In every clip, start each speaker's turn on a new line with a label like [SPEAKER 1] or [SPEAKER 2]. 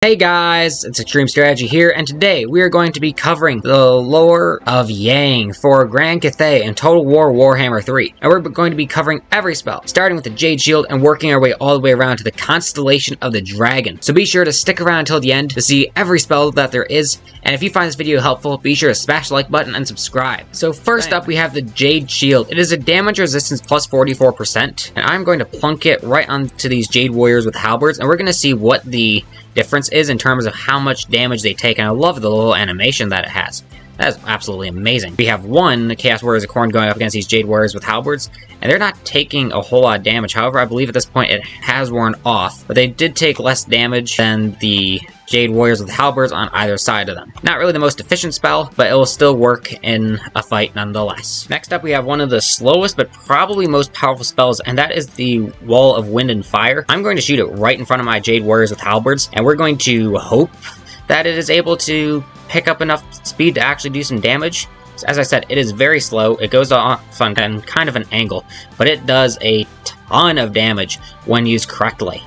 [SPEAKER 1] Hey guys, it's Extreme Strategy here, and today we are going to be covering the lore of Yang for Grand Cathay in Total War Warhammer 3. And we're going to be covering every spell, starting with the Jade Shield and working our way all the way around to the Constellation of the Dragon. So be sure to stick around until the end to see every spell that there is, and if you find this video helpful, be sure to smash the like button and subscribe. So first up we have the Jade Shield. It is a damage resistance plus 44%, and I'm going to plunk it right onto these Jade Warriors with halberds, and we're going to see what the difference is in terms of how much damage they take, and I love the little animation that it has. That is absolutely amazing. We have one Chaos Warriors of Khorne going up against these Jade Warriors with halberds, and they're not taking a whole lot of damage. However, I believe at this point it has worn off, but they did take less damage than the Jade Warriors with halberds on either side of them. Not really the most efficient spell, but it will still work in a fight nonetheless. Next up, we have one of the slowest but probably most powerful spells, and that is the Wall of Wind and Fire. I'm going to shoot it right in front of my Jade Warriors with halberds, and we're going to hope that it is able to pick up enough speed to actually do some damage. As I said, it is very slow. It goes off on kind of an angle, but it does a ton of damage when used correctly.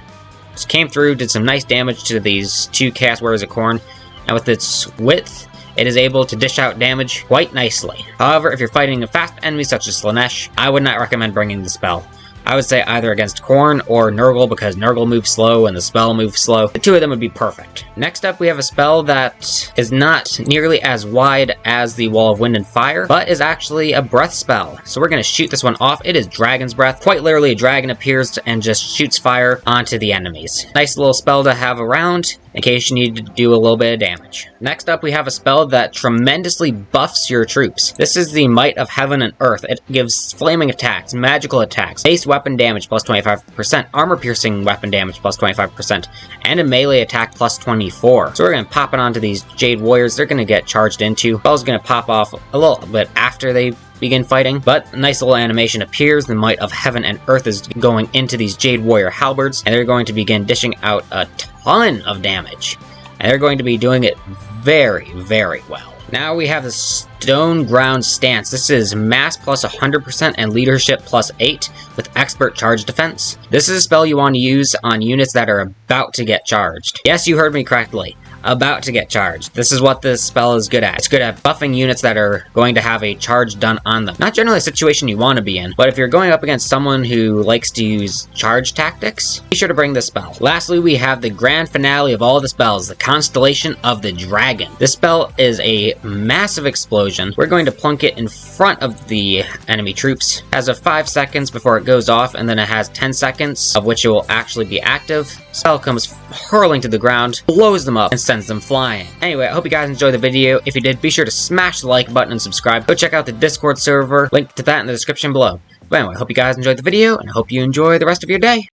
[SPEAKER 1] Just came through, did some nice damage to these two Chaos Warriors of Khorne, and with its width, it is able to dish out damage quite nicely. However, if you're fighting a fast enemy such as Slaanesh, I would not recommend bringing the spell. I would say either against Khorne or Nurgle, because Nurgle moves slow and the spell moves slow. The two of them would be perfect. Next up, we have a spell that is not nearly as wide as the Wall of Wind and Fire, but is actually a breath spell. So we're going to shoot this one off. It is Dragon's Breath. Quite literally, a dragon appears and just shoots fire onto the enemies. Nice little spell to have around in case you need to do a little bit of damage. Next up, we have a spell that tremendously buffs your troops. This is the Might of Heaven and Earth. It gives flaming attacks, magical attacks, base weapon damage plus 25%, armor-piercing weapon damage plus 25%, and a melee attack plus 24. So we're going to pop it onto these Jade Warriors. They're going to get charged into. Spell's going to pop off a little bit after they begin fighting, but a nice little animation appears. The Might of Heaven and Earth is going into these Jade Warrior halberds, and they're going to begin dishing out a ton of damage. And they're going to be doing it very, very well. Now we have the Stone Ground Stance. This is Mass plus 100% and Leadership plus 8 with Expert Charge Defense. This is a spell you want to use on units that are about to get charged. Yes, you heard me correctly. About to get charged. This is what this spell is good at. It's good at buffing units that are going to have a charge done on them. Not generally a situation you want to be in, but if you're going up against someone who likes to use charge tactics, be sure to bring this spell. Lastly, we have the grand finale of all the spells, the Constellation of the Dragon. This spell is a massive explosion. We're going to plunk it in front of the enemy troops. It has a 5 seconds before it goes off, and then it has 10 seconds of which it will actually be active. Spell comes hurling to the ground, blows them up, and sends them flying. Anyway, I hope you guys enjoyed the video. If you did, be sure to smash the like button and subscribe. Go check out the Discord server, link to that in the description below. But anyway, I hope you guys enjoyed the video, and I hope you enjoy the rest of your day.